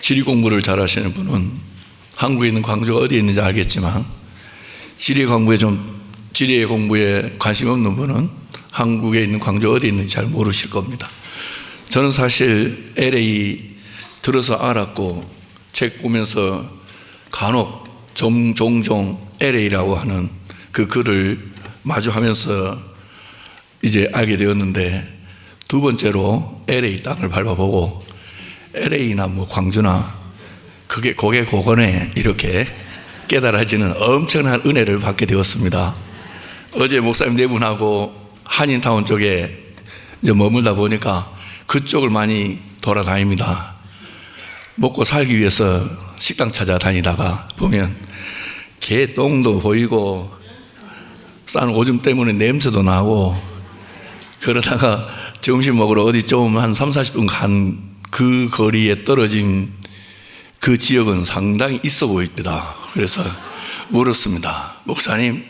지리 공부를 잘 하시는 분은 한국에 있는 광주가 어디에 있는지 알겠지만 지리 공부에 관심 없는 분은 한국에 있는 광주가 어디에 있는지 잘 모르실 겁니다. 저는 사실 LA 들어서 알았고 책 보면서 간혹 종종 LA라고 하는 그 글을 마주하면서 이제 알게 되었는데, 두 번째로 LA 땅을 밟아보고 LA나 뭐 광주나 그게 고거네 이렇게 깨달아지는 엄청난 은혜를 받게 되었습니다. 어제 목사님 네 분하고 한인타운 쪽에 이제 머물다 보니까 그쪽을 많이 돌아다닙니다. 먹고 살기 위해서 식당 찾아다니다가 보면 개똥도 보이고 싼 오줌 때문에 냄새도 나고, 그러다가 점심 먹으러 어디 좀 한 30-40분 간 그 거리에 떨어진 그 지역은 상당히 있어 보입니다. 그래서 물었습니다. 목사님,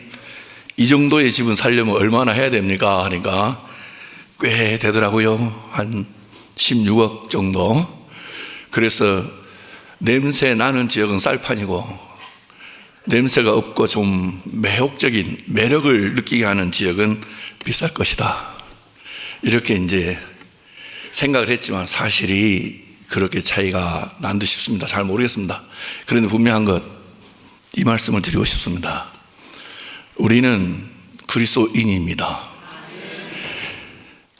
이 정도의 집은 살려면 얼마나 해야 됩니까? 하니까 꽤 되더라고요. 한 16억 정도. 그래서 냄새 나는 지역은 쌀판이고, 냄새가 없고 좀 매혹적인 매력을 느끼게 하는 지역은 비쌀 것이다. 이렇게 이제 생각을 했지만 사실이 그렇게 차이가 난 듯 싶습니다. 잘 모르겠습니다. 그런데 분명한 것, 이 말씀을 드리고 싶습니다. 우리는 그리스도인입니다.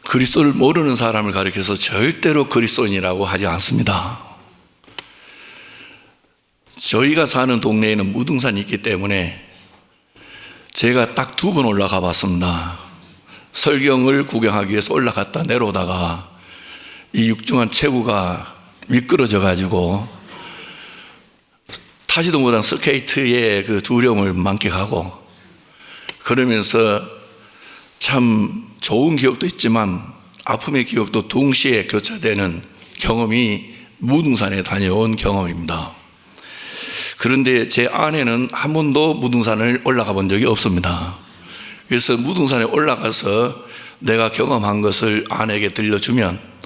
그리스도를 모르는 사람을 가리켜서 절대로 그리스도인이라고 하지 않습니다. 저희가 사는 동네에는 무등산이 있기 때문에 제가 딱 2번 올라가 봤습니다. 설경을 구경하기 위해서 올라갔다 내려오다가 이 육중한 체구가 미끄러져 가지고 타지도 못한 스케이트의 그 두려움을 만끽하고, 그러면서 참 좋은 기억도 있지만 아픔의 기억도 동시에 교차되는 경험이 무등산에 다녀온 경험입니다. 그런데 제 아내는 한 번도 무등산을 올라가 본 적이 없습니다. 그래서 무등산에 올라가서 내가 경험한 것을 아내에게 들려주면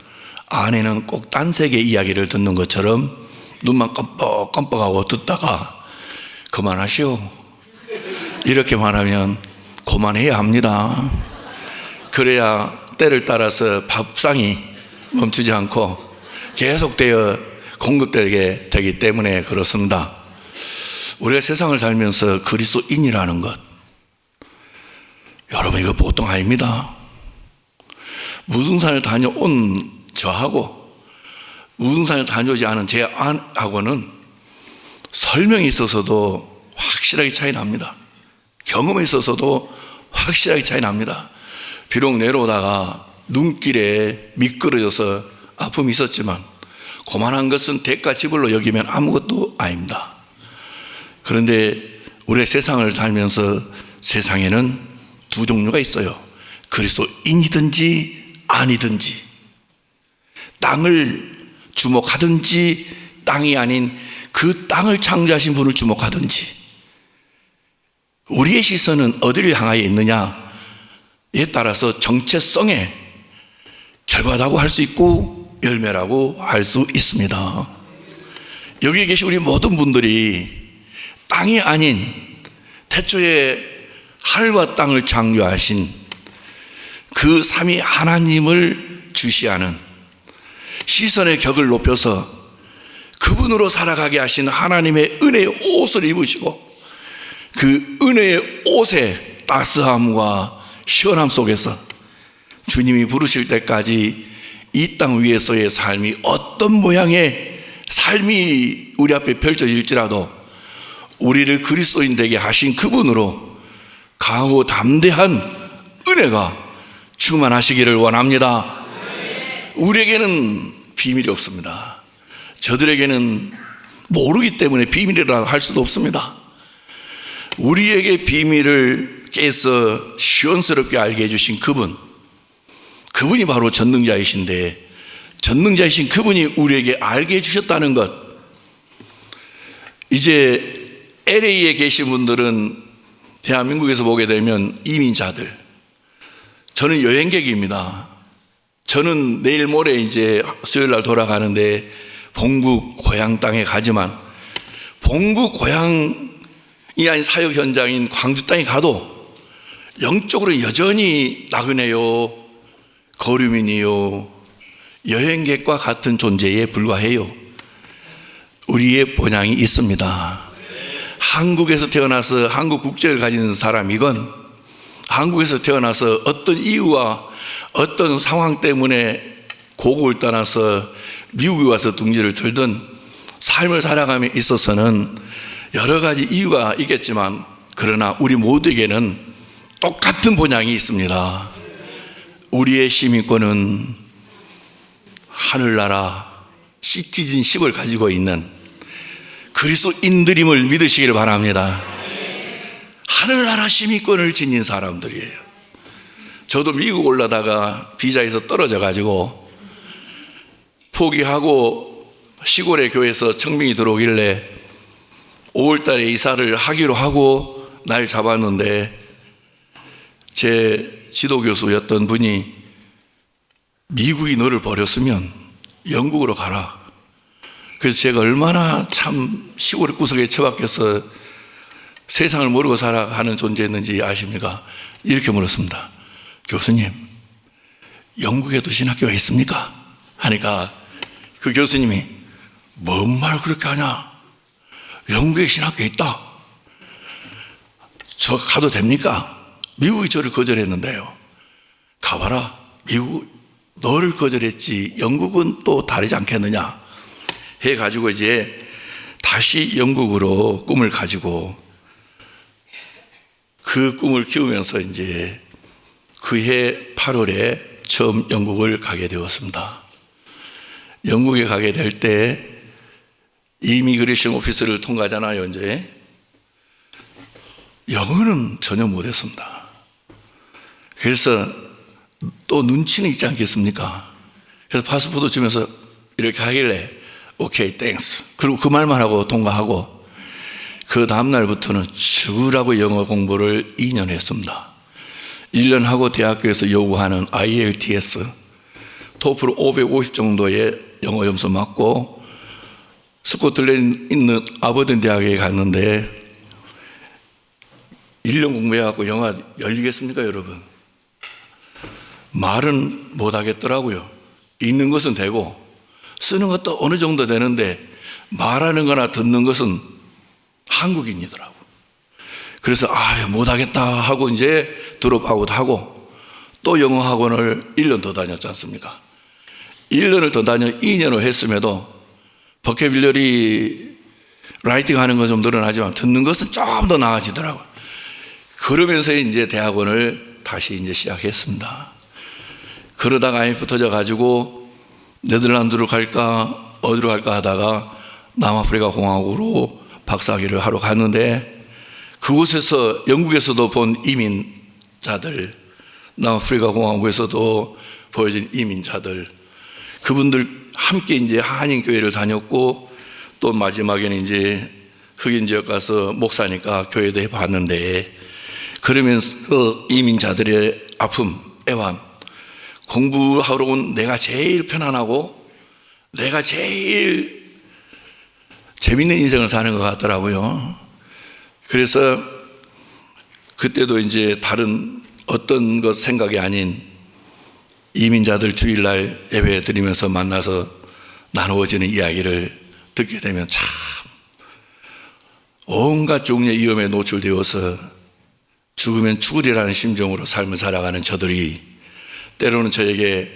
아내는 꼭 딴 세계 이야기를 듣는 것처럼 눈만 껌뻑껌뻑하고 듣다가 그만하시오 이렇게 말하면 그만해야 합니다. 그래야 때를 따라서 밥상이 멈추지 않고 계속되어 공급되게 되기 때문에 그렇습니다. 우리가 세상을 살면서 그리스도인이라는 것, 여러분 이거 보통 아닙니다. 무등산을 다녀온 저하고 무등산을 다녀오지 않은 제 아내하고는 설명에 있어서도 확실하게 차이 납니다. 경험에 있어서도 확실하게 차이 납니다. 비록 내려오다가 눈길에 미끄러져서 아픔이 있었지만 그만한 것은 대가 지불로 여기면 아무것도 아닙니다. 그런데 우리가 세상을 살면서 세상에는 두 종류가 있어요. 그리스도인이든지 아니든지, 땅을 주목하든지 땅이 아닌 그 땅을 창조하신 분을 주목하든지, 우리의 시선은 어디를 향하여 있느냐에 따라서 정체성에 결과라고 할 수 있고 열매라고 할 수 있습니다. 여기 계신 우리 모든 분들이 땅이 아닌 태초에 하늘과 땅을 창조하신 그 삼위 하나님을 주시하는, 시선의 격을 높여서 그분으로 살아가게 하신 하나님의 은혜의 옷을 입으시고, 그 은혜의 옷의 따스함과 시원함 속에서 주님이 부르실 때까지 이 땅 위에서의 삶이 어떤 모양의 삶이 우리 앞에 펼쳐질지라도 우리를 그리스도인 되게 하신 그분으로 강하고 담대한 은혜가 충만하시기를 원합니다. 우리에게는 비밀이 없습니다. 저들에게는 모르기 때문에 비밀이라 할 수도 없습니다. 우리에게 비밀을 깨서 시원스럽게 알게 해주신 그분이 바로 전능자이신데, 전능자이신 그분이 우리에게 알게 해주셨다는 것, 이제 LA에 계신 분들은 대한민국에서 보게 되면 이민자들, 저는 여행객입니다. 저는 내일 모레 이제 수요일 날 돌아가는데 본국 고향 땅에 가지만 본국 고향이 아닌 사역 현장인 광주 땅에 가도 영적으로 여전히 나그네요, 거류민이요, 여행객과 같은 존재에 불과해요. 우리의 본향이 있습니다. 한국에서 태어나서 한국 국적을 가진 사람이건 한국에서 태어나서 어떤 이유와 어떤 상황 때문에 고국을 떠나서 미국에 와서 둥지를 들든 삶을 살아감에 있어서는 여러 가지 이유가 있겠지만 그러나 우리 모두에게는 똑같은 본향이 있습니다. 우리의 시민권은 하늘나라 시티즌십을 가지고 있는 그리스도인들임을 믿으시길 바랍니다. 하늘나라 시민권을 지닌 사람들이에요. 저도 미국 올라다가 비자에서 떨어져 가지고 포기하고 시골의 교회에서 청명이 들어오길래 5월 달에 이사를 하기로 하고 날 잡았는데 제 지도교수였던 분이 미국이 너를 버렸으면 영국으로 가라. 그래서 제가 얼마나 참 시골의 구석에 처박혀서 세상을 모르고 살아가는 존재였는지 아십니까? 이렇게 물었습니다. 교수님, 영국에도 신학교가 있습니까? 하니까 그 교수님이 뭔 말 그렇게 하냐? 영국에 신학교 있다. 저 가도 됩니까? 미국이 저를 거절했는데요. 가봐라. 미국 너를 거절했지 영국은 또 다르지 않겠느냐 해가지고 이제 다시 영국으로 꿈을 가지고 그 꿈을 키우면서 이제 그해 8월에 처음 영국을 가게 되었습니다. 영국에 가게 될 때 이미그레이션 오피스를 통과하잖아요. 이제 영어는 전혀 못했습니다. 그래서 또 눈치는 있지 않겠습니까? 그래서 파스포드 주면서 이렇게 하길래 오케이 땡스 그리고 그 말만 하고 통과하고 그 다음날부터는 죽으라고 영어 공부를 2년 했습니다. 1년 하고 대학교에서 요구하는 IELTS 토플 550 정도의 영어 점수 맞고 스코틀랜드에 있는 아버든 대학에 갔는데 1년 공부해갖고 영어 열리겠습니까 여러분? 말은 못하겠더라고요. 읽는 것은 되고 쓰는 것도 어느 정도 되는데 말하는 거나 듣는 것은 한국인이더라고. 그래서 못하겠다 하고 이제 드롭아웃 하고 또 영어 학원을 1년 더 다녔지 않습니까? 1년을 더 다녀 2년을 했음에도 버케빌러리 라이팅 하는 건 좀 늘어나지만 듣는 것은 좀 더 나아지더라고요. 그러면서 이제 대학원을 다시 이제 시작했습니다. 그러다가 IMF 터져가지고 네덜란드로 갈까 어디로 갈까 하다가 남아프리카 공화국으로 박사학위를 하러 갔는데 그곳에서 영국에서도 본 이민자들, 남아프리카 공화국에서도 보여진 이민자들, 그분들 함께 이제 한인교회를 다녔고 또 마지막에는 이제 흑인 지역 가서 목사니까 교회도 해봤는데 그러면서 이민자들의 아픔, 애환, 공부하러 온 내가 제일 편안하고 내가 제일 재밌는 인생을 사는 것 같더라고요. 그래서 그때도 이제 다른 어떤 것 생각이 아닌 이민자들 주일날 예배 드리면서 만나서 나누어지는 이야기를 듣게 되면 참 온갖 종류의 위험에 노출되어서 죽으면 죽으리라는 심정으로 삶을 살아가는 저들이 때로는 저에게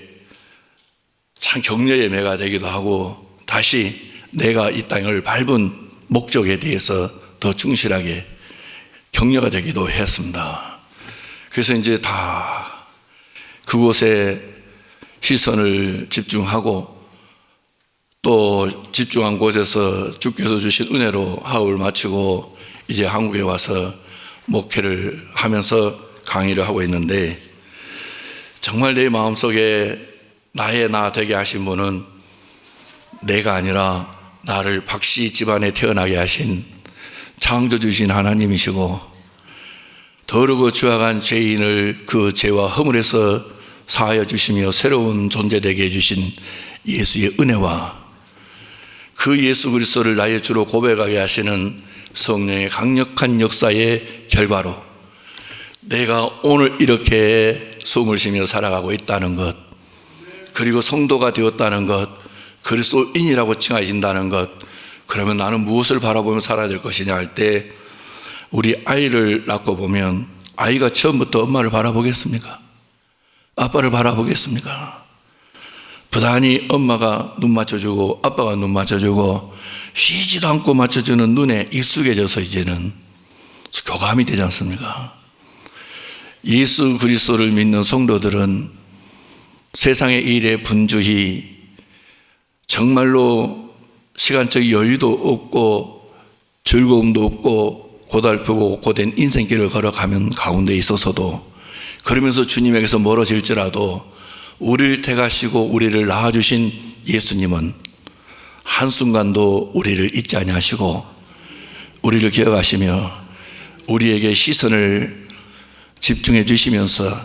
참 격려의 매가 되기도 하고 다시 내가 이 땅을 밟은 목적에 대해서 더 충실하게 격려가 되기도 했습니다. 그래서 이제 다 그곳에 시선을 집중하고 또 집중한 곳에서 주께서 주신 은혜로 학업을 마치고 이제 한국에 와서 목회를 하면서 강의를 하고 있는데 정말 내 마음속에 나의 나 되게 하신 분은 내가 아니라 나를 박씨 집안에 태어나게 하신 창조주신 하나님이시고 더러고 추악한 죄인을 그 죄와 허물에서 사하여 주시며 새로운 존재 되게 해주신 예수의 은혜와 그 예수 그리스도를 나의 주로 고백하게 하시는 성령의 강력한 역사의 결과로 내가 오늘 이렇게 숨을 쉬며 살아가고 있다는 것, 그리고 성도가 되었다는 것, 그리스도인이라고 칭하신다는 것, 그러면 나는 무엇을 바라보며 살아야 될 것이냐 할 때, 우리 아이를 낳고 보면 아이가 처음부터 엄마를 바라보겠습니까? 아빠를 바라보겠습니까? 부단히 엄마가 눈 맞춰주고 아빠가 눈 맞춰주고 쉬지도 않고 맞춰주는 눈에 익숙해져서 이제는 교감이 되지 않습니까? 예수 그리스도를 믿는 성도들은 세상의 일에 분주히 정말로 시간적 여유도 없고 즐거움도 없고 고달프고 고된 인생길을 걸어가면 가운데 있어서도, 그러면서 주님에게서 멀어질지라도 우리를 택하시고 우리를 낳아주신 예수님은 한순간도 우리를 잊지 아니하시고 우리를 기억하시며 우리에게 시선을 집중해 주시면서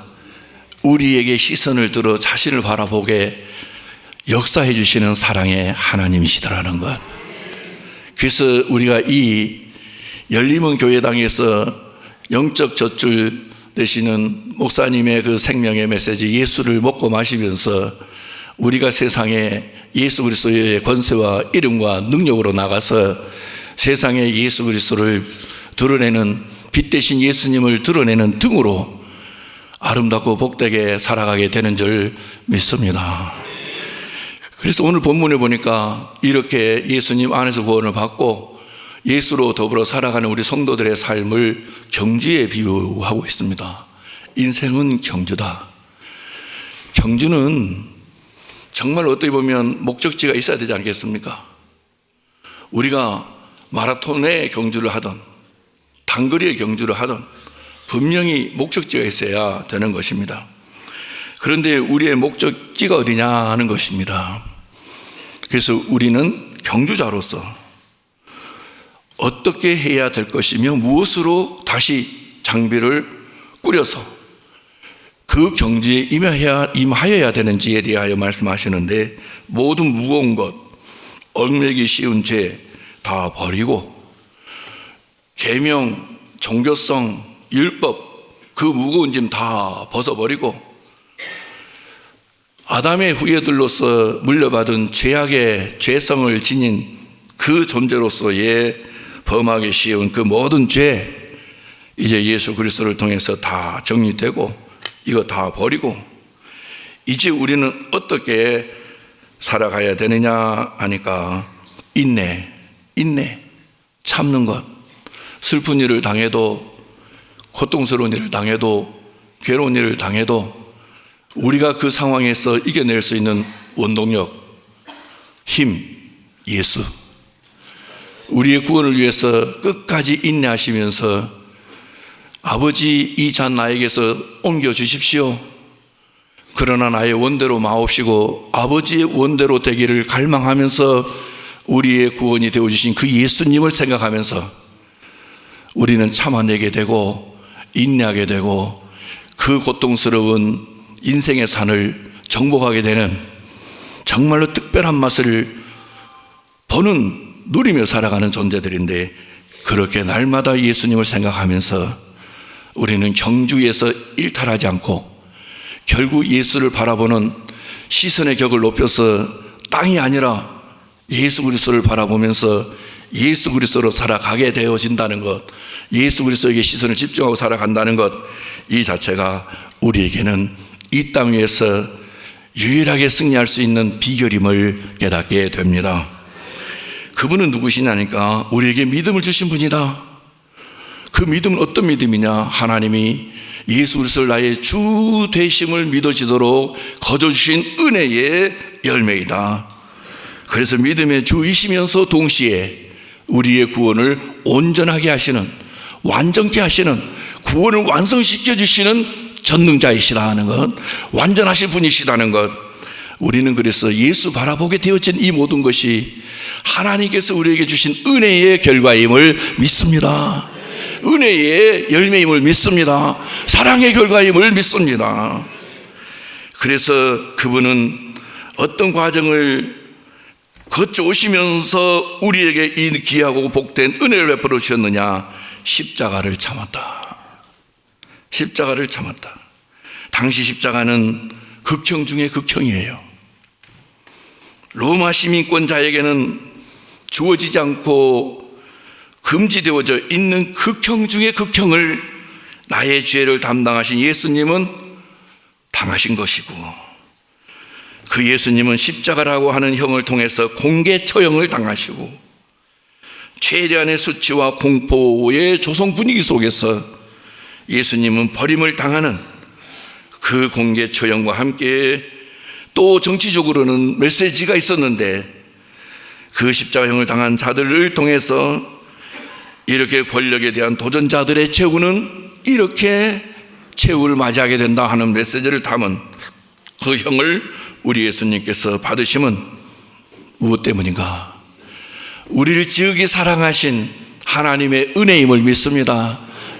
우리에게 시선을 들어 자신을 바라보게 역사해 주시는 사랑의 하나님이시더라는 것. 그래서 우리가 이 열림은 교회당에서 영적 젖줄 되시는 목사님의 그 생명의 메시지, 예수를 먹고 마시면서 우리가 세상에 예수 그리스도의 권세와 이름과 능력으로 나가서 세상에 예수 그리스도를 드러내는, 빛 대신 예수님을 드러내는 등으로 아름답고 복되게 살아가게 되는 줄 믿습니다. 그래서 오늘 본문에 보니까 이렇게 예수님 안에서 구원을 받고 예수로 더불어 살아가는 우리 성도들의 삶을 경주에 비유하고 있습니다. 인생은 경주다. 경주는 정말 어떻게 보면 목적지가 있어야 되지 않겠습니까? 우리가 마라톤의 경주를 하든 단거리의 경주를 하든 분명히 목적지가 있어야 되는 것입니다. 그런데 우리의 목적지가 어디냐 하는 것입니다. 그래서 우리는 경주자로서 어떻게 해야 될 것이며 무엇으로 다시 장비를 꾸려서 그 경주에 임하여야 되는지에 대하여 말씀하시는데, 모든 무거운 것, 얽매기 쉬운 죄 다 버리고 계명, 종교성, 율법 그 무거운 짐 다 벗어버리고 아담의 후예들로서 물려받은 죄악의 죄성을 지닌 그 존재로서의 범하기 쉬운 그 모든 죄, 이제 예수 그리스도를 통해서 다 정리되고 이거 다 버리고 이제 우리는 어떻게 살아가야 되느냐 하니까 인내, 참는 것. 슬픈 일을 당해도, 고통스러운 일을 당해도, 괴로운 일을 당해도 우리가 그 상황에서 이겨낼 수 있는 원동력, 힘, 예수. 우리의 구원을 위해서 끝까지 인내하시면서 아버지 이 잔 나에게서 옮겨주십시오. 그러나 나의 원대로 마옵시고 아버지의 원대로 되기를 갈망하면서 우리의 구원이 되어주신 그 예수님을 생각하면서 우리는 참아내게 되고 인내하게 되고 그 고통스러운 인생의 산을 정복하게 되는 정말로 특별한 맛을 누리며 살아가는 존재들인데, 그렇게 날마다 예수님을 생각하면서 우리는 경주에서 일탈하지 않고 결국 예수를 바라보는 시선의 격을 높여서 땅이 아니라 예수 그리스도를 바라보면서 예수 그리스도로 살아가게 되어진다는 것, 예수 그리스도에게 시선을 집중하고 살아간다는 것, 이 자체가 우리에게는 이 땅 위에서 유일하게 승리할 수 있는 비결임을 깨닫게 됩니다. 그분은 누구시냐니까 우리에게 믿음을 주신 분이다. 그 믿음은 어떤 믿음이냐? 하나님이 예수 그리스도를 나의 주 되심을 믿어지도록 거저주신 은혜의 열매이다. 그래서 믿음의 주이시면서 동시에 우리의 구원을 온전하게 하시는, 완전케 하시는, 구원을 완성시켜 주시는 전능자이시다 하는 것, 완전하신 분이시다는 것. 우리는 그래서 예수 바라보게 되어진 이 모든 것이 하나님께서 우리에게 주신 은혜의 결과임을 믿습니다. 은혜의 열매임을 믿습니다. 사랑의 결과임을 믿습니다. 그래서 그분은 어떤 과정을 거쳐 오시면서 우리에게 이 귀하고 복된 은혜를 베풀어 주셨느냐? 십자가를 참았다. 십자가를 참았다. 당시 십자가는 극형 중에 극형이에요. 로마 시민권자에게는 주어지지 않고 금지되어져 있는 극형 중에 극형을 나의 죄를 담당하신 예수님은 당하신 것이고, 그 예수님은 십자가라고 하는 형을 통해서 공개 처형을 당하시고, 최대한의 수치와 공포의 조성 분위기 속에서 예수님은 버림을 당하는 그 공개 처형과 함께 또 정치적으로는 메시지가 있었는데, 그 십자가형을 당한 자들을 통해서 이렇게 권력에 대한 도전자들의 최후는 이렇게 최후를 맞이하게 된다 하는 메시지를 담은 그 형을 우리 예수님께서 받으심은 무엇 때문인가? 우리를 지극히 사랑하신 하나님의 은혜임을 믿습니다.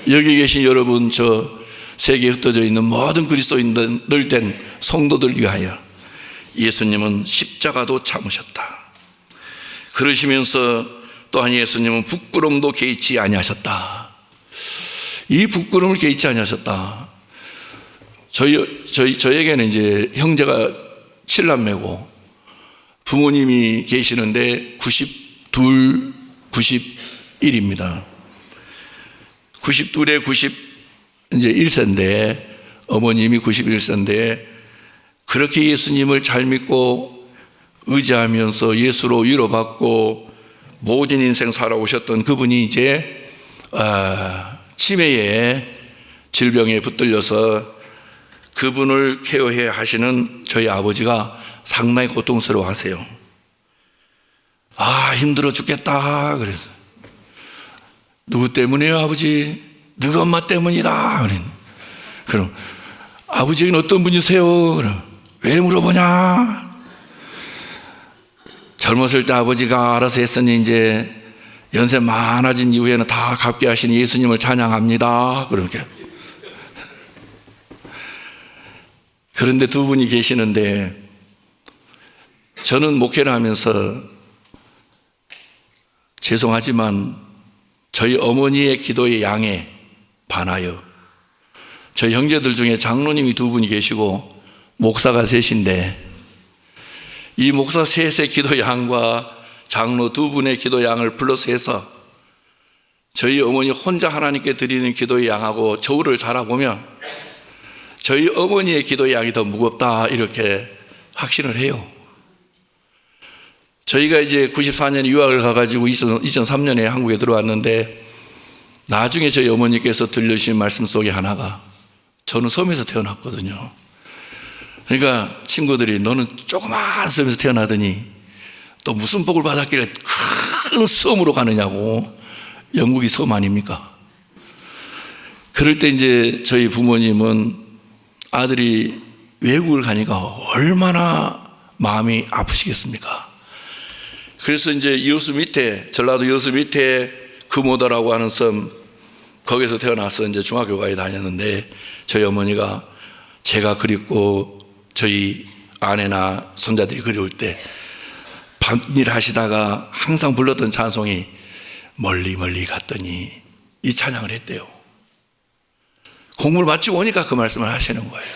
여기 계신 여러분, 저 세계에 흩어져 있는 모든 그리스도인들 된 성도들 위하여 예수님은 십자가도 참으셨다. 그러시면서 또한 예수님은 부끄러움도 개의치 아니하셨다. 이 부끄러움을 개의치 아니하셨다. 저에게는 이제 형제가 7남매고 부모님이 계시는데 92, 91입니다. 92에 91세인데 어머님이 91세인데 그렇게 예수님을 잘 믿고 의지하면서 예수로 위로받고 모든 인생 살아오셨던 그분이 이제 치매에 질병에 붙들려서 그분을 케어해야 하시는 저희 아버지가 상당히 고통스러워 하세요. 힘들어 죽겠다. 그래서 누구 때문이에요, 아버지? 너희 엄마 때문이다. 그럼 아버지는 어떤 분이세요? 그럼 왜 물어보냐? 젊었을 때 아버지가 알아서 했으니 이제 연세 많아진 이후에는 다 갚게 하신 예수님을 찬양합니다. 그렇게. 그런데 두 분이 계시는데 저는 목회를 하면서 죄송하지만 저희 어머니의 기도의 양에 반하여 저희 형제들 중에 장로님이 두 분이 계시고 목사가 셋인데 이 목사 셋의 기도 양과 장로 두 분의 기도 양을 플러스 해서 저희 어머니 혼자 하나님께 드리는 기도의 양하고 저울을 달아보면 저희 어머니의 기도의 양이 더 무겁다 이렇게 확신을 해요. 저희가 이제 94년에 유학을 가가지고 2003년에 한국에 들어왔는데 나중에 저희 어머니께서 들려주신 말씀 속에 하나가 저는 섬에서 태어났거든요. 그러니까 친구들이 너는 조그마한 섬에서 태어나더니 또 무슨 복을 받았길래 큰 섬으로 가느냐고. 영국이 섬 아닙니까? 그럴 때 이제 저희 부모님은 아들이 외국을 가니까 얼마나 마음이 아프시겠습니까? 그래서 이제 여수 밑에, 전라도 여수 밑에 금오다라고 하는 섬, 거기서 태어나서 이제 중학교까지 다녔는데 저희 어머니가 제가 그립고 저희 아내나 손자들이 그리울 때 밤일 하시다가 항상 불렀던 찬송이 멀리 멀리 갔더니 이 찬양을 했대요. 공부를 마치고 오니까 그 말씀을 하시는 거예요.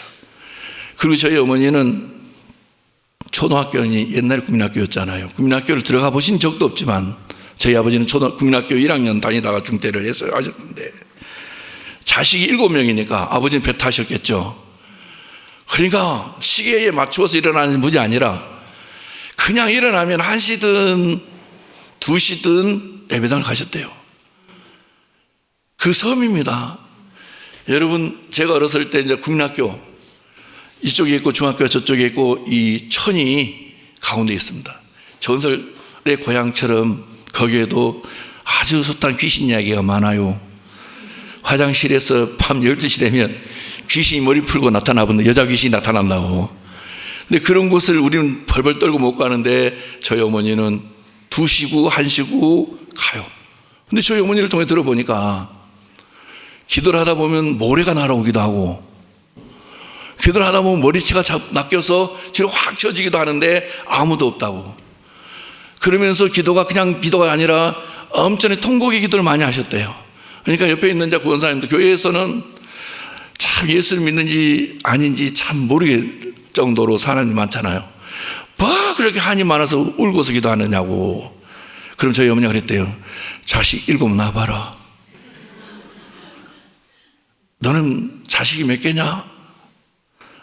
그리고 저희 어머니는 초등학교는 옛날에 국민학교였잖아요. 국민학교를 들어가 보신 적도 없지만 저희 아버지는 국민학교 1학년 다니다가 중퇴를 해서 하셨는데 자식이 7명이니까 아버지는 배 타셨겠죠. 그러니까 시계에 맞추어서 일어나는 분이 아니라 그냥 일어나면 1시든 2시든 예배당을 가셨대요. 그 섬입니다. 여러분, 제가 어렸을 때 이제 국민학교 이쪽에 있고 중학교가 저쪽에 있고 이 천이 가운데 있습니다. 전설의 고향처럼 거기에도 아주 숱한 귀신 이야기가 많아요. 화장실에서 밤 12시 되면 귀신이 머리 풀고 나타나보는 여자 귀신이 나타난다고. 근데 그런 곳을 우리는 벌벌 떨고 못 가는데 저희 어머니는 2시고 1시고 가요. 근데 저희 어머니를 통해 들어보니까 기도를 하다 보면 모래가 날아오기도 하고 기도를 하다 보면 머리채가 낚여서 뒤로 확 쳐지기도 하는데 아무도 없다고. 그러면서 기도가 그냥 기도가 아니라 엄청나게 통곡의 기도를 많이 하셨대요. 그러니까 옆에 있는 구원사님도 교회에서는 참 예수를 믿는지 아닌지 참 모르겠 정도로 사람이 많잖아요. 뭐 그렇게 한이 많아서 울고서 기도하느냐고. 그럼 저희 어머니가 그랬대요. 자식 7 낳아봐라. 너는 자식이 몇 개냐?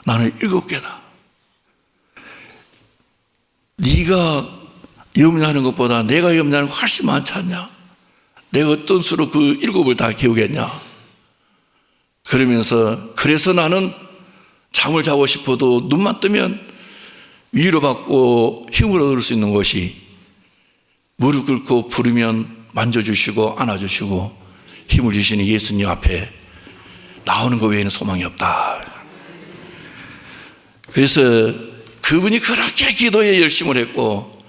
나는 7개다. 네가 염려하는 것보다 내가 염려하는 거 훨씬 많지 않냐? 내가 어떤 수로 그 7을 다 키우겠냐? 그러면서 그래서 나는 잠을 자고 싶어도 눈만 뜨면 위로받고 힘을 얻을 수 있는 것이 무릎 꿇고 부르면 만져주시고 안아주시고 힘을 주시는 예수님 앞에 나오는 것 외에는 소망이 없다. 그래서 그분이 그렇게 기도에 열심을 했고,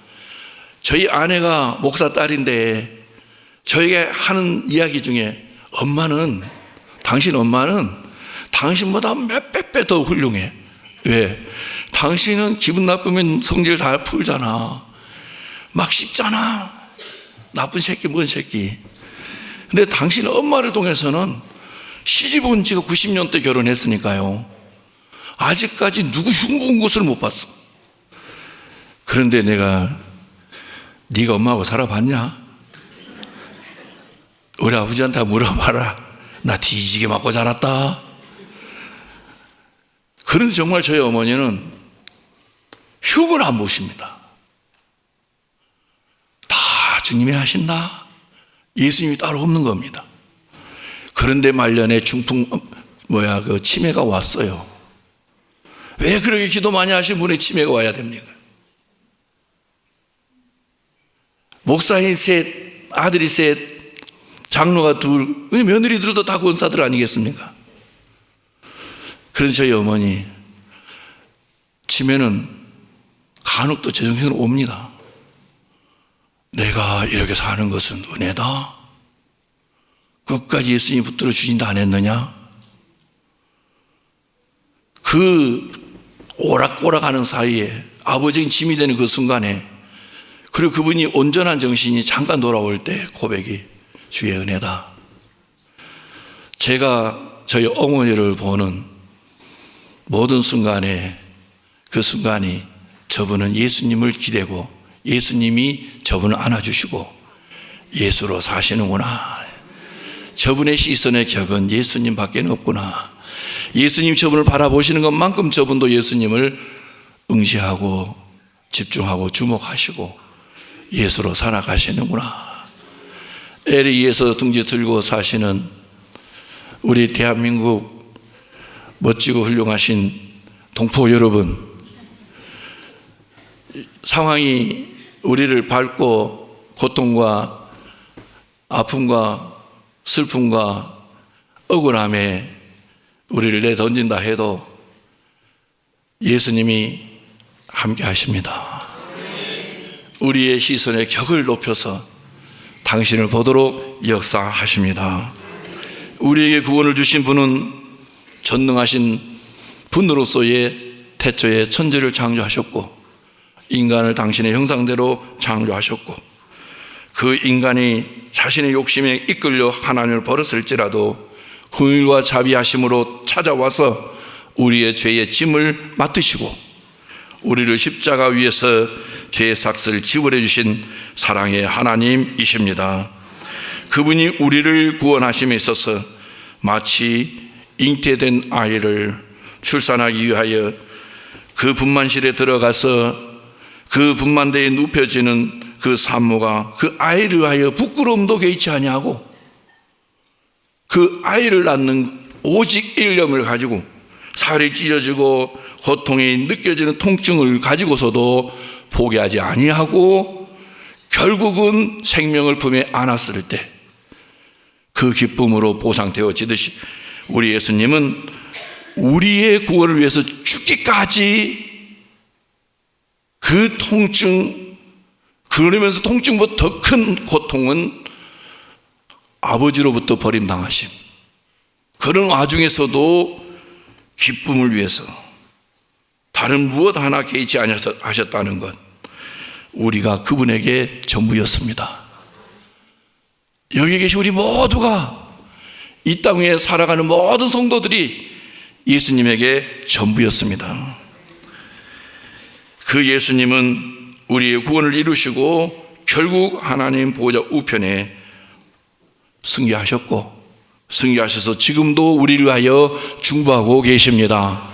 저희 아내가 목사 딸인데 저에게 하는 이야기 중에 당신 엄마는 당신보다 몇백 배 더 훌륭해. 왜? 당신은 기분 나쁘면 성질 다 풀잖아. 막 씹잖아. 나쁜 새끼 뭔 새끼. 근데 당신 엄마를 통해서는 시집 온 지가 90년 때 결혼했으니까요. 아직까지 누구 흉본 것을 못 봤어. 그런데 내가 네가 엄마하고 살아봤냐? 우리 아버지한테 물어봐라. 나 뒤지게 맞고 자랐다. 그런데 정말 저희 어머니는 흉을 안 보십니다. 다 주님이 하신다. 예수님이 따로 없는 겁니다. 그런데 말년에 치매가 왔어요. 왜 그렇게 기도 많이 하신 분이 치매가 와야 됩니까? 목사인 셋, 아들이 셋, 장로가 2, 며느리들도 다 권사들 아니겠습니까? 그런데 저희 어머니 치매는 간혹 또 제정신으로 옵니다. 내가 이렇게 사는 것은 은혜다. 끝까지 예수님이 붙들어 주신다 안 했느냐? 그 오락오락하는 사이에 아버지의 짐이 되는 그 순간에, 그리고 그분이 온전한 정신이 잠깐 돌아올 때 고백이 주의 은혜다. 제가 저희 어머니를 보는 모든 순간에 그 순간이 저분은 예수님을 기대고 예수님이 저분을 안아주시고 예수로 사시는구나. 저분의 시선의 격은 예수님밖에 없구나. 예수님 저분을 바라보시는 것만큼 저분도 예수님을 응시하고 집중하고 주목하시고 예수로 살아가시는구나. LA에서 둥지 들고 사시는 우리 대한민국 멋지고 훌륭하신 동포 여러분, 상황이 우리를 밟고 고통과 아픔과 슬픔과 억울함에 우리를 내던진다 해도 예수님이 함께 하십니다. 우리의 시선의 격을 높여서 당신을 보도록 역사하십니다. 우리에게 구원을 주신 분은 전능하신 분으로서의 태초에 천지를 창조하셨고 인간을 당신의 형상대로 창조하셨고, 그 인간이 자신의 욕심에 이끌려 하나님을 버렸을지라도 긍휼과 자비하심으로 찾아와서 우리의 죄의 짐을 맡으시고 우리를 십자가 위에서 죄의 삭슬을 지불해 주신 사랑의 하나님이십니다. 그분이 우리를 구원하심에 있어서 마치 잉태된 아이를 출산하기 위하여 그 분만실에 들어가서 그 분만대에 눕혀지는 그 산모가 그 아이를 위하여 부끄러움도 개의치 아니하고 그 아이를 낳는 오직 일념을 가지고 살이 찢어지고 고통이 느껴지는 통증을 가지고서도 포기하지 아니하고 결국은 생명을 품에 안았을 때 그 기쁨으로 보상되어지듯이 우리 예수님은 우리의 구원을 위해서 죽기까지 그 통증, 그러면서 통증보다 더 큰 고통은 아버지로부터 버림당하심, 그런 와중에서도 기쁨을 위해서 다른 무엇 하나 개의치 아니하셨다는 것, 우리가 그분에게 전부였습니다. 여기 계신 우리 모두가, 이 땅 위에 살아가는 모든 성도들이 예수님에게 전부였습니다. 그 예수님은 우리의 구원을 이루시고 결국 하나님 보호자 우편에 승계하셨고, 승계하셔서 지금도 우리를 위하여 중보하고 계십니다.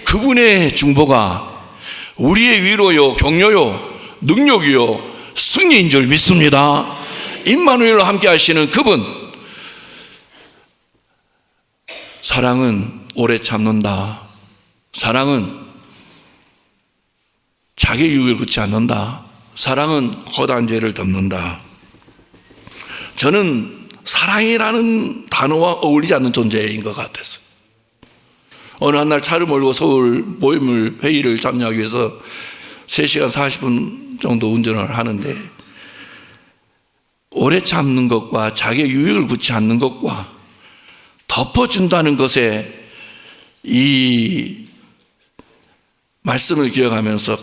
그분의 중보가 우리의 위로요, 격려요, 능력이요, 승리인 줄 믿습니다. 임마누엘로 함께 하시는 그분, 사랑은 오래 참는다. 사랑은 자기 유익을 굳지 않는다. 사랑은 허다한 죄를 덮는다. 저는 사랑이라는 단어와 어울리지 않는 존재인 것 같았어요. 어느 한 날 차를 몰고 서울 모임을 회의를 참여하기 위해서 3시간 40분 정도 운전을 하는데, 오래 참는 것과 자기의 유익을 굳지 않는 것과 덮어준다는 것에 이 말씀을 기억하면서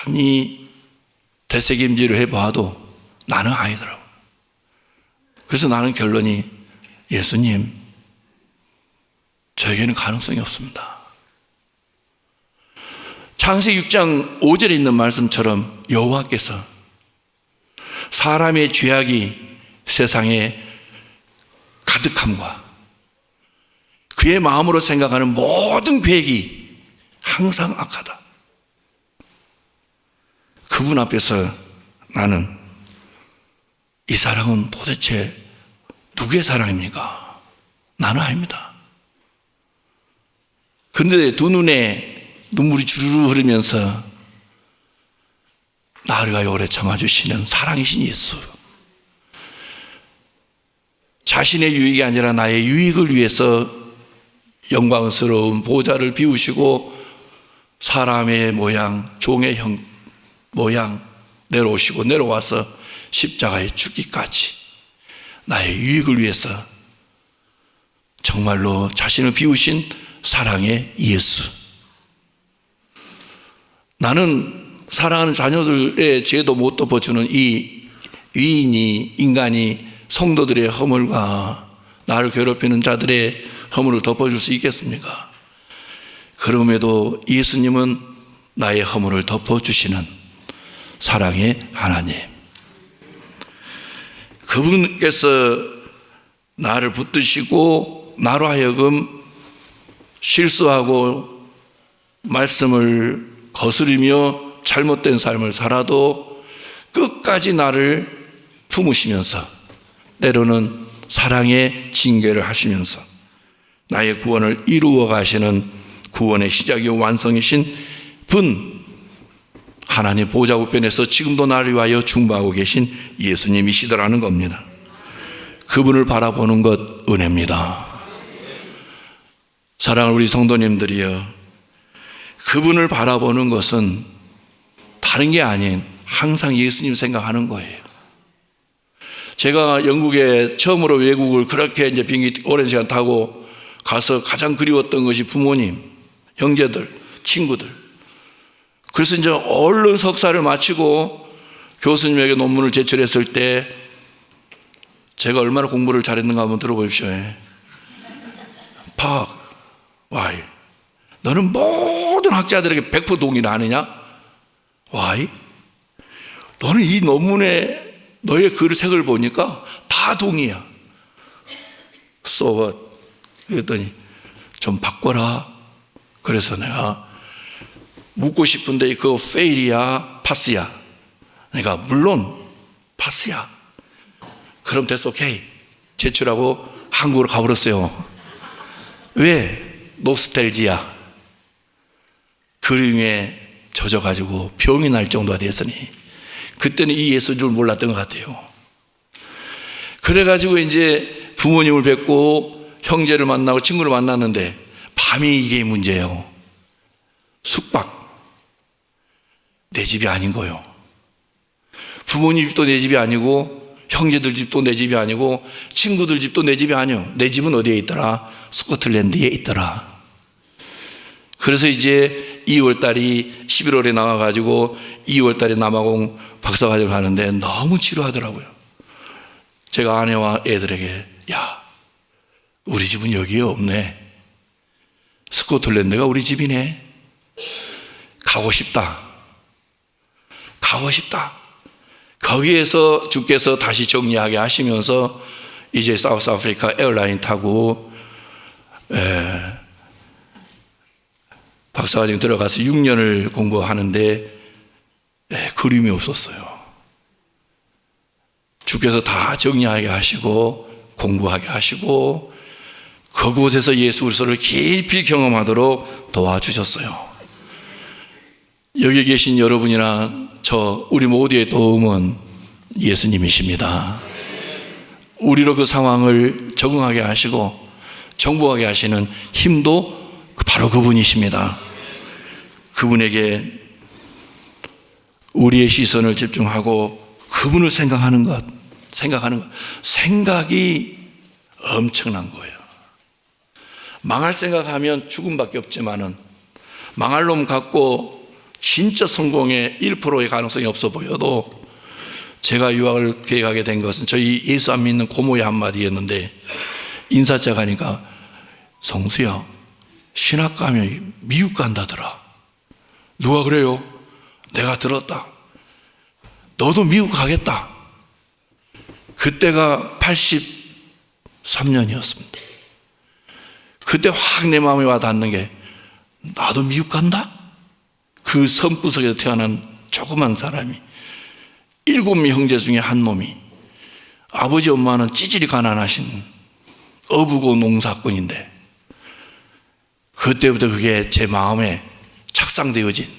가만히 되새김질을 해봐도 나는 아니더라고. 그래서 나는 결론이, 예수님, 저에게는 가능성이 없습니다. 창세기 6장 5절에 있는 말씀처럼 여호와께서 사람의 죄악이 세상에 가득함과 그의 마음으로 생각하는 모든 계획이 항상 악하다. 그분 앞에서 나는 이 사랑은 도대체 누구의 사랑입니까? 나는 아닙니다. 그런데 두 눈에 눈물이 주르르 흐르면서 나를 위하여 오래 참아주시는 사랑이신 예수, 자신의 유익이 아니라 나의 유익을 위해서 영광스러운 보좌를 비우시고 사람의 모양, 종의 모양 내려오시고 내려와서 십자가에 죽기까지 나의 유익을 위해서 정말로 자신을 비우신 사랑의 예수. 나는 사랑하는 자녀들의 죄도 못 덮어주는 이 위인이, 인간이 성도들의 허물과 나를 괴롭히는 자들의 허물을 덮어줄 수 있겠습니까? 그럼에도 예수님은 나의 허물을 덮어주시는 사랑의 하나님, 그분께서 나를 붙드시고 나로 하여금 실수하고 말씀을 거스르며 잘못된 삶을 살아도 끝까지 나를 품으시면서 때로는 사랑의 징계를 하시면서 나의 구원을 이루어 가시는 구원의 시작이요 완성이신 분, 하나님 보좌 우편에서 지금도 나를 위하여 중보하고 계신 예수님이시더라는 겁니다. 그분을 바라보는 것 은혜입니다. 사랑하는 우리 성도님들이여, 그분을 바라보는 것은 다른 게 아닌 항상 예수님 생각하는 거예요. 제가 영국에 처음으로 외국을 그렇게 이제 비행기 오랜 시간 타고 가서 가장 그리웠던 것이 부모님, 형제들, 친구들. 그래서 이제 얼른 석사를 마치고 교수님에게 논문을 제출했을 때 제가 얼마나 공부를 잘했는가 한번 들어보십시오. 박, 와이, 너는 모든 학자들에게 100% 동의를 하느냐? 와이, 너는 이 논문에 너의 글색을 보니까 다 동의야. So what? 그랬더니 좀 바꿔라. 그래서 내가 묻고 싶은데 그거 페일이야, 파스야? 내가 물론 파스야. 그럼 됐어, 오케이. 제출하고 한국으로 가버렸어요. 왜? 노스텔지야. 그림에 젖어가지고 병이 날 정도가 됐으니 그때는 이 예수인 줄 몰랐던 것 같아요. 그래가지고 이제 부모님을 뵙고 형제를 만나고 친구를 만났는데 밤이 이게 문제예요. 숙박. 내 집이 아닌 거예요. 부모님 집도 내 집이 아니고 형제들 집도 내 집이 아니고 친구들 집도 내 집이 아니요. 내 집은 어디에 있더라? 스코틀랜드에 있더라. 그래서 이제 2월달이 11월에 나와가지고 2월달에 남아공 박사과정을 하는데 너무 지루하더라고요. 제가 아내와 애들에게 야, 우리 집은 여기에 없네. 스코틀랜드가 우리 집이네. 가고 싶다. 가고 싶다. 거기에서 주께서 다시 정리하게 하시면서 이제 사우스 아프리카 에어라인 타고 박사과정 들어가서 6년을 공부하는데 그림이 없었어요. 주께서 다 정리하게 하시고 공부하게 하시고 그곳에서 예수 그리스도를 깊이 경험하도록 도와주셨어요. 여기 계신 여러분이나 저 우리 모두의 도움은 예수님이십니다. 우리로 그 상황을 적응하게 하시고 정복하게 하시는 힘도 바로 그분이십니다. 그분에게 우리의 시선을 집중하고 그분을 생각하는 것, 생각이 엄청난 거예요. 망할 생각하면 죽음밖에 없지만은 망할 놈 같고 진짜 성공의 1%의 가능성이 없어 보여도 제가 유학을 계획하게 된 것은 저희 예수 안 믿는 고모의 한마디였는데 인사자 가니까 성수야 신학 가면 미국 간다더라. 누가 그래요? 내가 들었다. 너도 미국 가겠다. 그때가 83년이었습니다. 그때 확 내 마음에 와 닿는 게 나도 미국 간다? 그 섬구석에서 태어난 조그만 사람이 7명 형제 중에 한 놈이 아버지 엄마는 찌질이 가난하신 어부고 농사꾼인데 그때부터 그게 제 마음에 착상되어진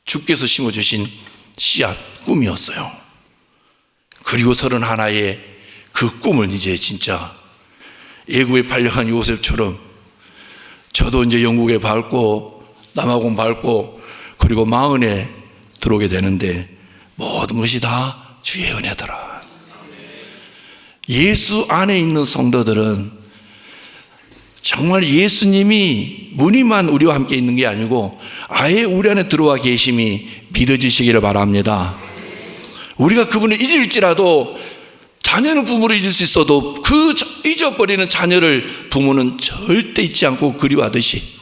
주께서 심어주신 씨앗 꿈이었어요. 그리고 31에 그 꿈을 이제 진짜 애굽에 팔려간 요셉처럼 저도 이제 영국에 밟고 남아공 밟고 그리고 40에 들어오게 되는데 모든 것이 다 주의 은혜더라. 예수 안에 있는 성도들은 정말 예수님이 무늬만 우리와 함께 있는 게 아니고 아예 우리 안에 들어와 계심이 믿어지시기를 바랍니다. 우리가 그분을 잊을지라도 자녀는 부모를 잊을 수 있어도 그 잊어버리는 자녀를 부모는 절대 잊지 않고 그리워하듯이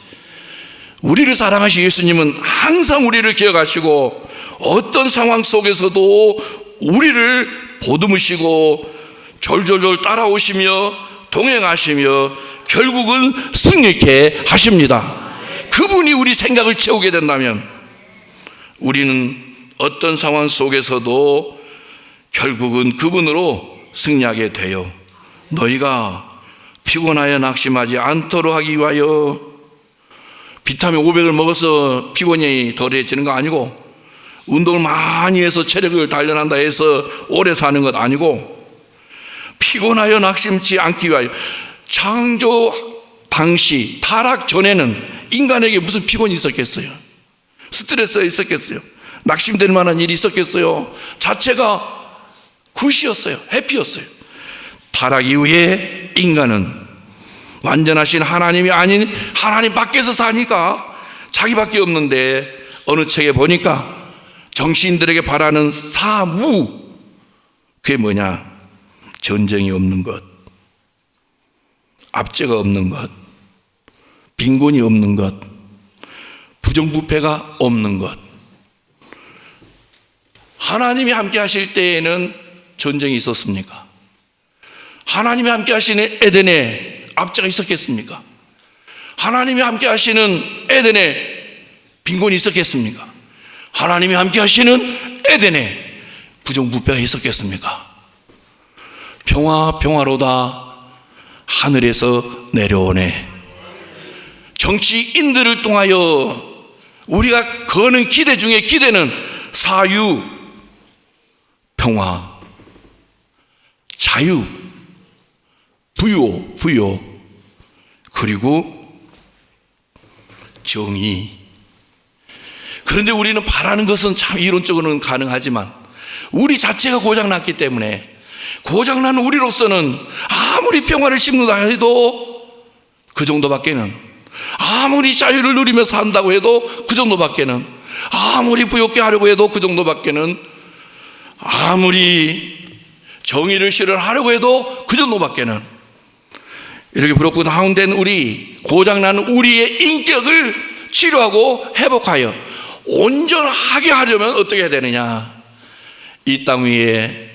우리를 사랑하신 예수님은 항상 우리를 기억하시고 어떤 상황 속에서도 우리를 보듬으시고 졸졸졸 따라오시며 동행하시며 결국은 승리케 하십니다. 그분이 우리 생각을 채우게 된다면 우리는 어떤 상황 속에서도 결국은 그분으로 승리하게 돼요. 너희가 피곤하여 낙심하지 않도록 하기 위하여 비타민 500을 먹어서 피곤이 덜해지는 거 아니고 운동을 많이 해서 체력을 단련한다 해서 오래 사는 것 아니고 피곤하여 낙심치 않기 위하여 창조 당시 타락 전에는 인간에게 무슨 피곤이 있었겠어요? 스트레스가 있었겠어요? 낙심될 만한 일이 있었겠어요? 자체가 굿이었어요. 해피였어요. 타락 이후에 인간은 완전하신 하나님이 아닌 하나님 밖에서 사니까 자기밖에 없는데 어느 책에 보니까 정치인들에게 바라는 사무 그게 뭐냐? 전쟁이 없는 것, 압제가 없는 것, 빈곤이 없는 것, 부정부패가 없는 것. 하나님이 함께 하실 때에는 전쟁이 있었습니까? 하나님이 함께 하시는 에덴에 압제가 있었겠습니까? 하나님이 함께 하시는 에덴에 빈곤이 있었겠습니까? 하나님이 함께 하시는 에덴에 부정부패가 있었겠습니까? 평화로다 하늘에서 내려오네. 정치인들을 통하여 우리가 거는 기대 중에 기대는 사유, 평화, 자유, 부요, 그리고 정의. 그런데 우리는 바라는 것은 참 이론적으로는 가능하지만 우리 자체가 고장났기 때문에 고장난 우리로서는 아무리 평화를 심는다 해도 그 정도밖에는, 아무리 자유를 누리며 산다고 해도 그 정도밖에는, 아무리 부욕게 하려고 해도 그 정도밖에는, 아무리 정의를 실현하려고 해도 그 정도밖에는, 이렇게 부럽고 다운된 우리, 고장난 우리의 인격을 치료하고 회복하여 온전하게 하려면 어떻게 해야 되느냐? 이 땅 위에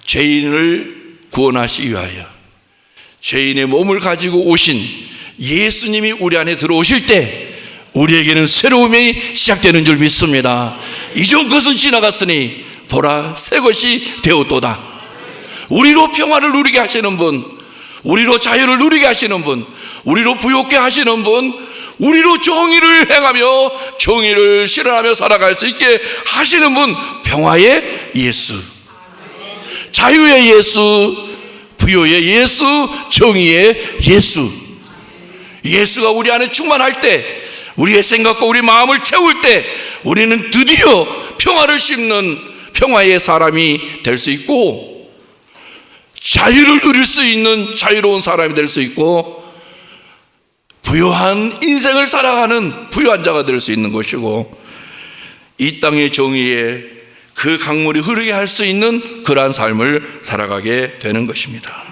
죄인을 구원하시기 위하여 죄인의 몸을 가지고 오신 예수님이 우리 안에 들어오실 때 우리에게는 새로움이 시작되는 줄 믿습니다. 이전 것은 지나갔으니 보라 새 것이 되었도다. 우리로 평화를 누리게 하시는 분, 우리로 자유를 누리게 하시는 분, 우리로 부욕게 하시는 분, 우리로 정의를 행하며 정의를 실현하며 살아갈 수 있게 하시는 분, 평화의 예수, 자유의 예수, 부요의 예수, 정의의 예수. 예수가 우리 안에 충만할 때, 우리의 생각과 우리 마음을 채울 때 우리는 드디어 평화를 심는 평화의 사람이 될 수 있고, 자유를 누릴 수 있는 자유로운 사람이 될 수 있고, 부유한 인생을 살아가는 부유한 자가 될 수 있는 것이고, 이 땅의 정의에 그 강물이 흐르게 할 수 있는 그러한 삶을 살아가게 되는 것입니다.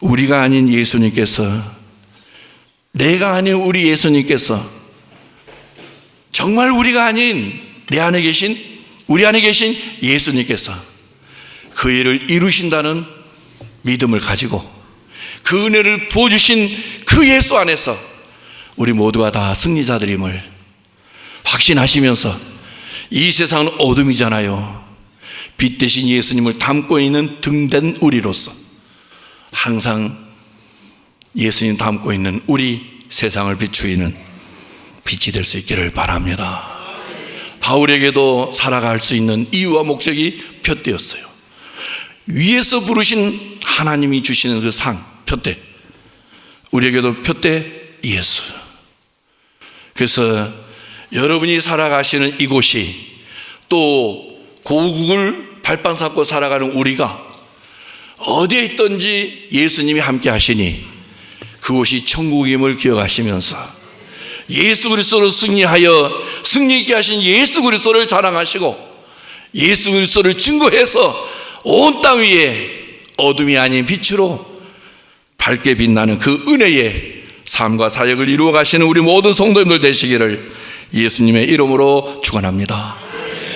우리가 아닌 예수님께서, 내가 아닌 우리 예수님께서, 정말 우리가 아닌 내 안에 계신, 우리 안에 계신 예수님께서 그 일을 이루신다는 믿음을 가지고 그 은혜를 부어주신 그 예수 안에서 우리 모두가 다 승리자들임을 확신하시면서, 이 세상은 어둠이잖아요. 빛 대신 예수님을 담고 있는 등된 우리로서 항상 예수님 담고 있는 우리 세상을 비추이는 빛이 될 수 있기를 바랍니다. 바울에게도 살아갈 수 있는 이유와 목적이 표대였어요. 위에서 부르신 하나님이 주시는 그 상, 표대, 우리에게도 표대 예수. 그래서 여러분이 살아가시는 이곳이, 또 고국을 발판 삼고 살아가는 우리가 어디에 있든지 예수님이 함께 하시니 그곳이 천국임을 기억하시면서 예수 그리스도로 승리하여 승리 있게 하신 예수 그리스도를 자랑하시고 예수 그리스도를 증거해서 온 땅 위에 어둠이 아닌 빛으로 밝게 빛나는 그 은혜의 삶과 사역을 이루어 가시는 우리 모든 성도님들 되시기를 예수님의 이름으로 축원합니다.